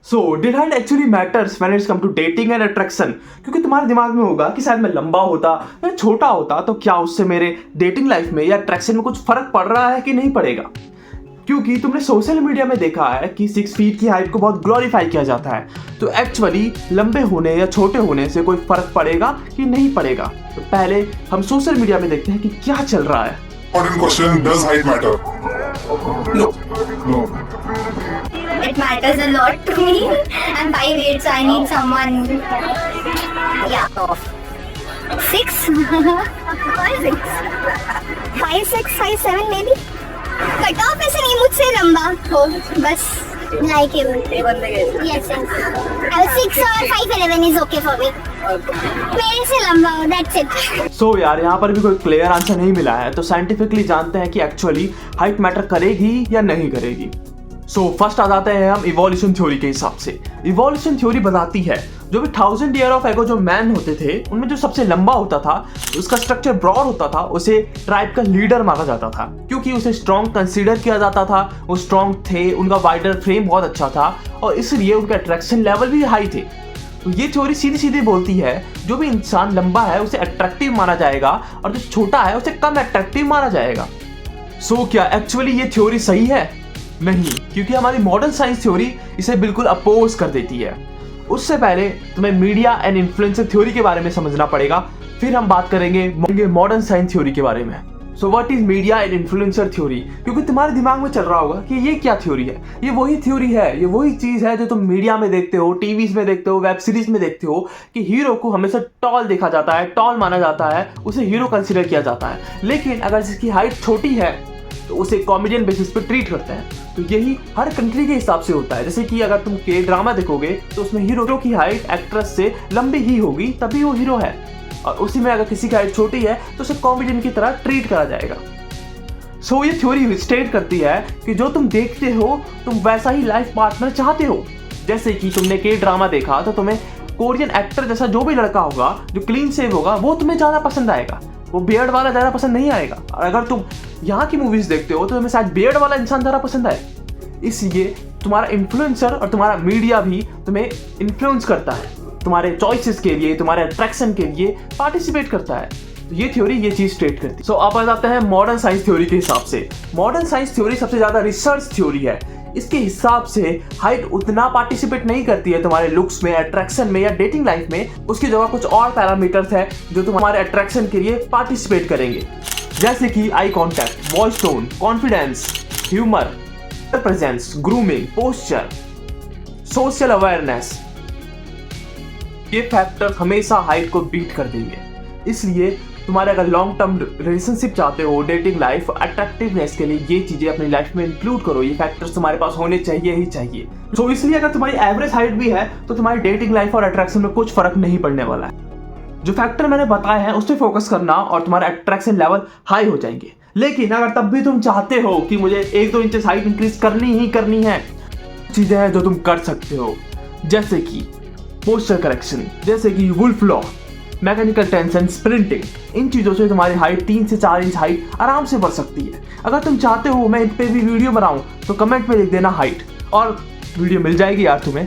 So did height actually matters when it's come to dating and attraction? क्योंकि तुम्हारे दिमाग में होगा कि शायद मैं लंबा होता या छोटा होता तो क्या उससे मेरे डेटिंग लाइफ में या अट्रैक्शन में कुछ फर्क पड़ रहा है कि नहीं पड़ेगा। क्योंकि तुमने सोशल मीडिया में देखा है कि 6 फीट की हाइट को बहुत ग्लोरीफाई किया जाता है, तो एक्चुअली लंबे होने या छोटे होने से कोई फर्क पड़ेगा कि नहीं पड़ेगा। तो पहले हम सोशल मीडिया में देखते हैं कि क्या चल रहा है। Important question, does height matter? No. It matters a lot to me. I'm 5'8", so I need someone. Yeah. 6? 5'6", 5'7" maybe. Cut off ऐसे नहीं, मुझसे लंबा हो बस। Like him. Yes. 6 or 5'11" is okay for me. मेरे से लंबा हो, that's it. सो यार यहाँ पर भी कोई क्लियर आंसर नहीं मिला है, तो साइंटिफिकली जानते हैं कि एक्चुअली हाइट मैटर करेगी या नहीं करेगी। सो फर्स्ट आ जाते हैं हम इवोल्यूशन थ्योरी के हिसाब से। इवोल्यूशन थ्योरी बताती है जो भी 1000 ईयर ऑफ एगो जो मैन होते थे उनमें जो सबसे लंबा होता था, उसका स्ट्रक्चर ब्रॉड होता था, उसे ट्राइब का लीडर माना जाता था क्योंकि उसे स्ट्रॉन्ग कंसीडर किया जाता था। वो स्ट्रॉन्ग थे, उनका वाइडर फ्रेम बहुत अच्छा था और इसलिए उनका अट्रैक्शन लेवल भी हाई थे। तो ये थ्योरी सीधी सीधी बोलती है जो भी इंसान लंबा है उसे अट्रैक्टिव माना जाएगा और जो छोटा है उसे कम अट्रैक्टिव माना जाएगा। सो क्या एक्चुअली ये थ्योरी सही है? नहीं, क्योंकि हमारी मॉडर्न साइंस थ्योरी इसे बिल्कुल अपोज कर देती है। उससे पहले तुम्हें मीडिया एंड इन्फ्लुएंसर थ्योरी के बारे में समझना पड़ेगा, फिर हम बात करेंगे मॉडर्न साइंस थ्योरी के बारे में। So what is media and influencer theory? क्योंकि तुम्हारे दिमाग में चल रहा होगा कि ये क्या थ्योरी है। ये वही थ्योरी है, ये वही चीज है जो तुम मीडिया में देखते हो, टीवीज में देखते हो, वेब सीरीज में देखते हो कि हीरो को हमेशा टॉल देखा जाता है, टॉल माना जाता है, उसे हीरो कंसिडर किया जाता है। लेकिन अगर जिसकी हाइट छोटी है तो उसे कॉमेडियन बेसिस पे ट्रीट करते हैं। तो यही हर कंट्री के हिसाब से होता है। जैसे कि अगर तुम के ड्रामा देखोगे तो उसमें हीरो की हाइट एक्ट्रेस से लंबी ही होगी, तभी वो हीरो है। और उसी में अगर किसी की हाइट छोटी है तो उसे कॉमेडियन की तरह ट्रीट करा जाएगा। सो ये थ्योरी स्टेट करती है कि जो तुम देखते हो तुम वैसा ही लाइफ पार्टनर चाहते हो। जैसे कि तुमने के ड्रामा देखा तो तुम्हें कोरियन एक्टर जैसा जो भी लड़का होगा जो क्लीन शेव होगा वो तुम्हें ज़्यादा पसंद आएगा, वो बियर्ड वाला ज़्यादा पसंद नहीं आएगा। और अगर तुम यहाँ की मूवीज देखते हो तो तुम्हें शायद बियर्ड वाला इंसान ज़्यादा पसंद आए। इसलिए तुम्हारा इन्फ्लुएंसर और तुम्हारा मीडिया भी तुम्हें इन्फ्लुएंस करता है, तुम्हारे चॉइसेस के लिए, तुम्हारे अट्रैक्शन के लिए पार्टिसिपेट करता है। तो ये थ्योरी ये चीज स्टेट करती है। सो अब आ जाते हैं मॉडर्न साइंस थ्योरी के हिसाब से। मॉडर्न साइंस थ्योरी सबसे ज्यादा रिसर्च थ्योरी है। इसके हिसाब से हाइट उतना पार्टिसिपेट नहीं करती है तुम्हारे लुक्स में, अट्रैक्शन में या डेटिंग लाइफ में। उसकी जगह कुछ और पैरामीटर्स है जो तुम्हारे अट्रैक्शन के लिए पार्टिसिपेट करेंगे, जैसे कि eye contact, voice tone, confidence, humour, presence, grooming, posture, social awareness. ये फैक्टर हमेशा हाइट को बीट कर देंगे। इसलिए तुम्हारे अगर लॉन्ग टर्म रिलेशनशिप चाहते हो, डेटिंग लाइफ, अट्रैक्टिवनेस के लिए ये चीजें अपनी लाइफ में इंक्लूड करो। ये फैक्टर्स तुम्हारे पास होने चाहिए ही चाहिए। तो इसलिए अगर तुम्हारी एवरेज हाइट भी है तो तुम्हारी डेटिंग लाइफ और अट्रैक्शन में कुछ फर्क नहीं पड़ने वाला है। जो फैक्टर मैंने बताए हैं उस पर फोकस करना और तुम्हारे अट्रैक्शन लेवल हाई हो जाएंगे। लेकिन अगर तब भी तुम चाहते हो कि मुझे 1-2 इंचेस हाइट इंक्रीज करनी है, चीजें हैं जो तुम कर सकते हो, जैसे कि पोस्चर करेक्शन, जैसे कि Wolff law, mechanical tension, sprinting. इन चीज़ों से तुम्हारी हाइट 3 से 4 इंच हाइट आराम से बढ़ सकती है। अगर तुम चाहते हो मैं इन पे भी वीडियो बनाऊं तो कमेंट में लिख देना हाइट, और वीडियो मिल जाएगी यार तुम्हें।